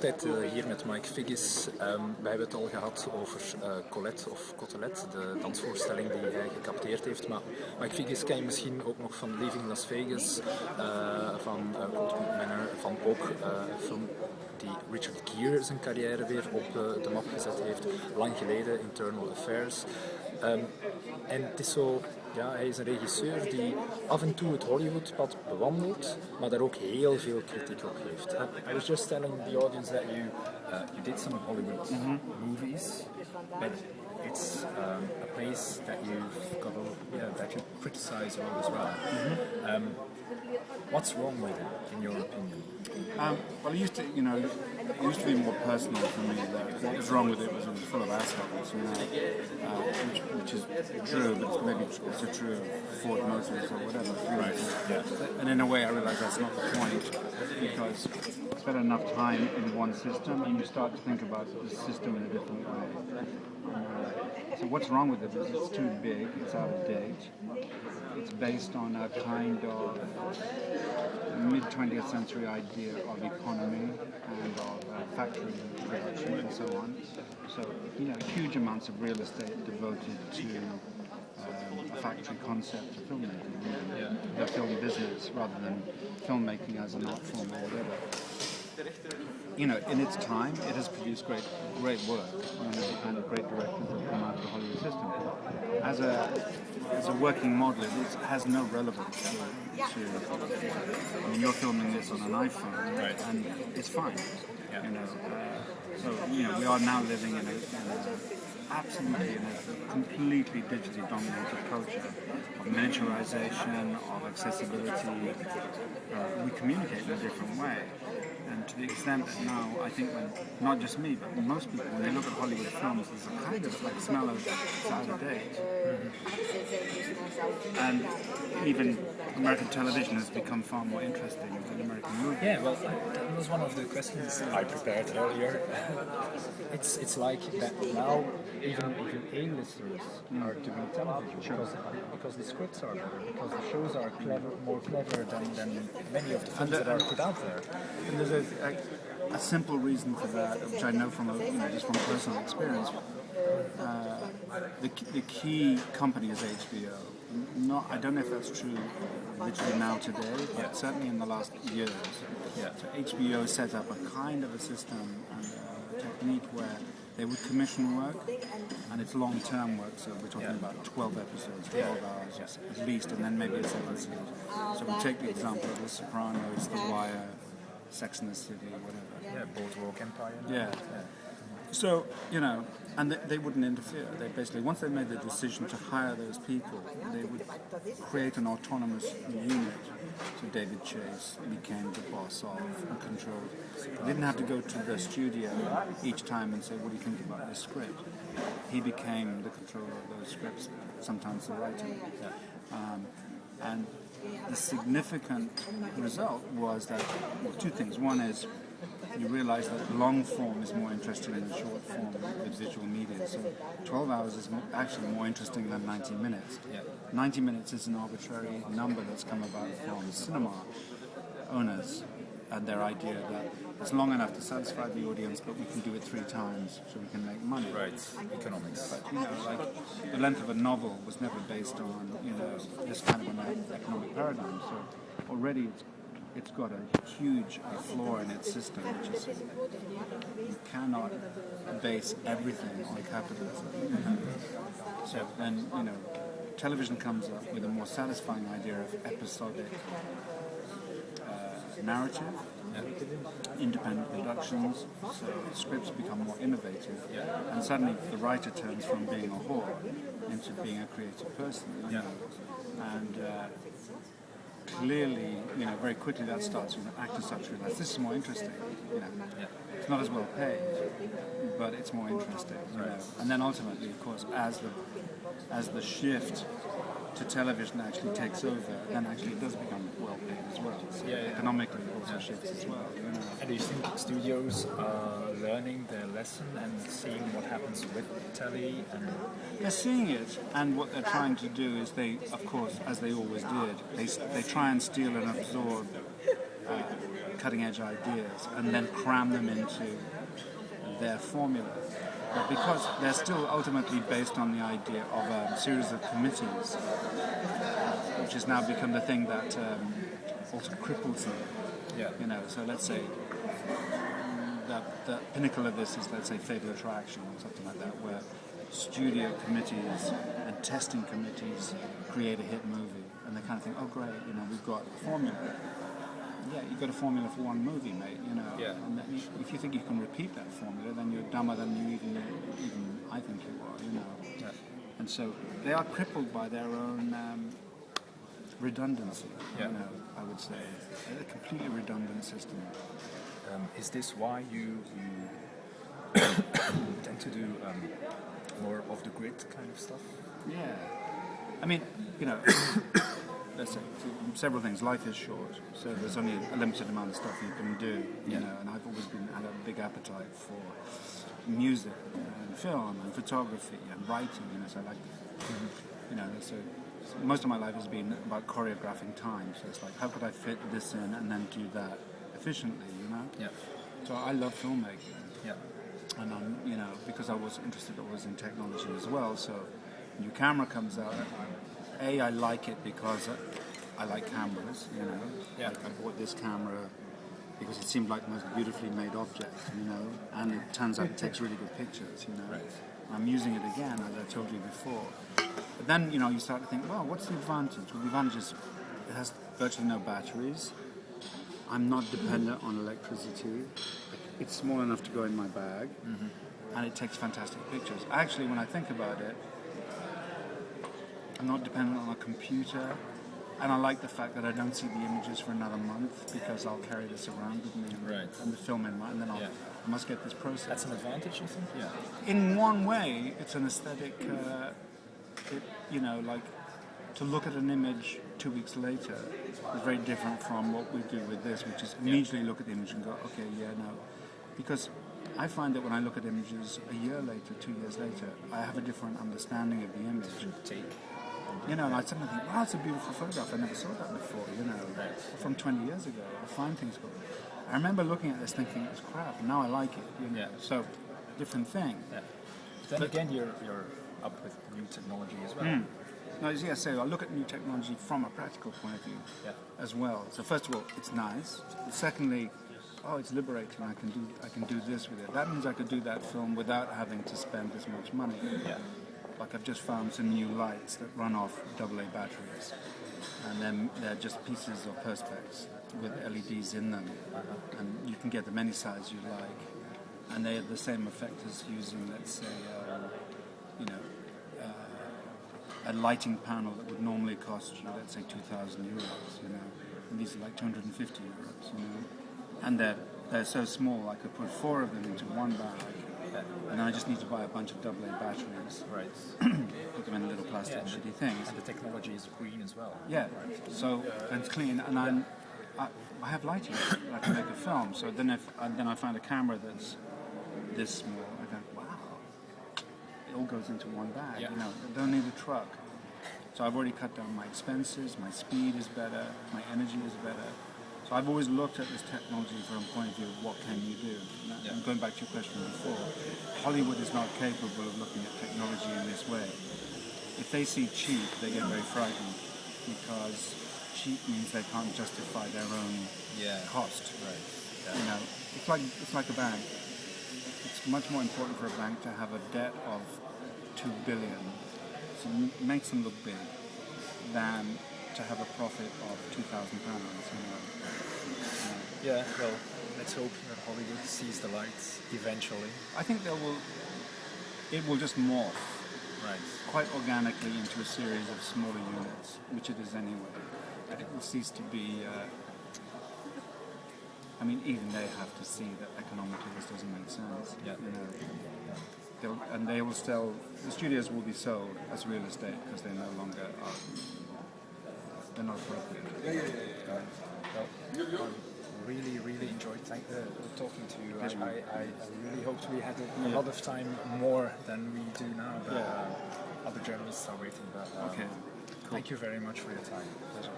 altijd hier met Mike Figgis. We hebben het al gehad over Colette of Cotelet, de dansvoorstelling die hij gecapteerd heeft. Maar Mike Figgis ken je misschien ook nog van Leaving Las Vegas, van Cold Manor, van ook een film die Richard Gere zijn carrière weer op de map gezet heeft. Lang geleden, Internal Affairs. En het is zo... Ja, hij is een regisseur die af en toe het Hollywoodpad bewandelt, maar daar ook heel veel kritiek op heeft. I was just telling the audience that you did some Hollywood movies, but it's a place that that you criticize a lot as well. What's wrong with it, in your opinion? Well, it used to be more personal for me. That what was wrong with it was full of assholes, which is true, but maybe also true of Ford Motors or whatever. Right. Yeah. And in a way, I realise that's not the point, because spend enough time in one system, and you start to think about the system in a different way. So what's wrong with it is it's too big, it's out of date, it's based on a kind of mid-20th century idea of economy and of factory production and so on. So, huge amounts of real estate devoted to a factory concept of filmmaking, the film business, rather than filmmaking as an art form or whatever. In its time, it has produced great work, and great directors have come out of the Hollywood system. As a working model, it has no relevance to I mean, you're filming this on an iPhone, right, and it's fine. Yeah. So we are now living in a completely digitally dominated culture of miniaturization, of accessibility. We communicate in a different way. And to the extent that now, I think not just me, but most people, when they look at Hollywood films, there's a kind of smell of it's out of date. And even American television has become far more interesting than American movies. Yeah, well, that was one of the questions I prepared earlier. It's like that now even A-listers are doing television because the scripts are better, because the shows are more clever than many of the films that are put out there. And there's a simple reason for that, which I know from just from personal experience. The key company is HBO. I don't know if that's true literally now today, but certainly in the last years. Yeah. So HBO set up a kind of a system and a technique where they would commission work, and it's long-term work, so we're talking about 12 episodes, 12 hours at least, and then maybe a second series. So we take the example of The Sopranos, The Wire, Sex and the City, whatever. Yeah, Boardwalk Empire. Yeah. So, and they wouldn't interfere. They basically, once they made the decision to hire those people, they would create an autonomous unit. So David Chase became the boss of and controlled. He didn't have to go to the studio each time and say, what do you think about this script? He became the controller of those scripts, sometimes the writer. And the significant result was that, two things. One is, you realize that long form is more interesting than short form with visual media. So 12 hours is actually more interesting than 90 minutes. Yeah. 90 minutes is an arbitrary number that's come about from cinema owners and their idea that it's long enough to satisfy the audience, but we can do it 3 times so we can make money. Right, economics. But the length of a novel was never based on this kind of an economic paradigm. So already it's got a huge flaw in its system, which is you cannot base everything on capitalism. So then, television comes up with a more satisfying idea of episodic narrative, independent productions, so scripts become more innovative, and suddenly the writer turns from being a whore into being a creative person. And clearly, very quickly that starts when actors start to realize this is more interesting. It's not as well paid, but it's more interesting. And then ultimately, of course, as the shift to television actually takes over, then actually it does become well paid as well. So economically, it also shifts as well. And do you think studios are learning their lesson and seeing what happens with telly? They're seeing it, and what they're trying to do is they, of course, as they always did, they try and steal and absorb cutting-edge ideas and then cram them into their formula. But because they're still ultimately based on the idea of a series of committees, which has now become the thing that also cripples them. Yeah. You know, so let's say the pinnacle of this is, let's say, Fatal Attraction or something like that, where studio committees and testing committees create a hit movie, and they kind of think, oh great, you know, we've got a formula. Yeah, you've got a formula for one movie, mate, you know. Yeah. And if you think you can repeat that formula, then you're dumber than you even I think you are, you know. Yeah. And so they are crippled by their own redundancy, Yeah. you know, I would say. A completely redundant system. Is this why you tend to do more off the grid kind of stuff? Yeah. I mean, you know, let's say several things. Life is short, so there's only a limited amount of stuff you can do, you know, and I've always had a big appetite for music and film and photography and writing, you know, so like, you know, so most of my life has been about choreographing time, so it's like, how could I fit this in and then do that efficiently, you know? Yeah. So I love filmmaking. Yeah. And I'm, you know, because I was interested always in technology as well, so new camera comes out. I like it because I like cameras, you know. Yeah. Like I bought this camera because it seemed like the most beautifully made object, you know, and it turns out it takes really good pictures, you know. Right. I'm using it again, as I told you before. But then, you know, you start to think, well, what's the advantage? Well, the advantage is it has virtually no batteries. I'm not dependent on electricity. It's small enough to go in my bag, and it takes fantastic pictures. Actually, when I think about it, I'm not dependent on a computer, and I like the fact that I don't see the images for another month because I'll carry this around with me and the film in mind, and then I must get this process. That's an advantage, you think? Yeah. In one way, it's an aesthetic, you know, like to look at an image 2 weeks later is very different from what we do with this, which is immediately look at the image and go, okay, yeah, no. Because I find that when I look at images a year later, 2 years later, I have a different understanding of the image. Take. You know, and I suddenly think, wow, it's a beautiful photograph. I never saw that before, you know, from 20 years ago. I find things cool. I remember looking at this thinking it was crap, and now I like it, you know. Yeah. So, different thing. Yeah. Then again, you're up with new technology as well. No, yeah, so I look at new technology from a practical point of view as well. So first of all, it's nice. Secondly, oh, it's liberating. I can do this with it. That means I could do that film without having to spend as much money. Yeah. Like I've just found some new lights that run off AA batteries, and then they're just pieces of perspex with LEDs in them, and you can get them any size you like, and they have the same effect as using, let's say, you know, a lighting panel that would normally cost you, let's say, 2,000 euros, you know, and these are like 250 euros, you know, and they're so small I could put 4 of them into one bag, and then I just need to buy a bunch of AA batteries, Right. put them in little plastic shitty things. And the technology is green as well. Yeah, so and it's clean, and I have lighting. I can make a film. So then I find a camera that's this small. I go, wow, it all goes into one bag. Yeah. You know, I don't need a truck. So I've already cut down my expenses. My speed is better. My energy is better. So I've always looked at this technology from a point of view of what can you do. And going back to your question before, Hollywood is not capable of looking at technology in this way. If they see cheap, they get very frightened because cheap means they can't justify their own cost. Right. Yeah. You know, it's like a bank. It's much more important for a bank to have a debt of 2 billion, so it makes them look big, than to have a profit of £2,000. You know. Yeah. Well, let's hope that Hollywood sees the light eventually. I think it will just morph Right. quite organically into a series of smaller units, which it is anyway. But it will cease to be. I mean, even they have to see that economically this doesn't make sense. Yeah. You know, they will sell. The studios will be sold as real estate because they no longer are. They're not appropriate. Well, really enjoyed talking to you. I really hoped we had a lot of time more than we do now, but other journalists are waiting. But Okay. Thank you very much for your time. Pleasure.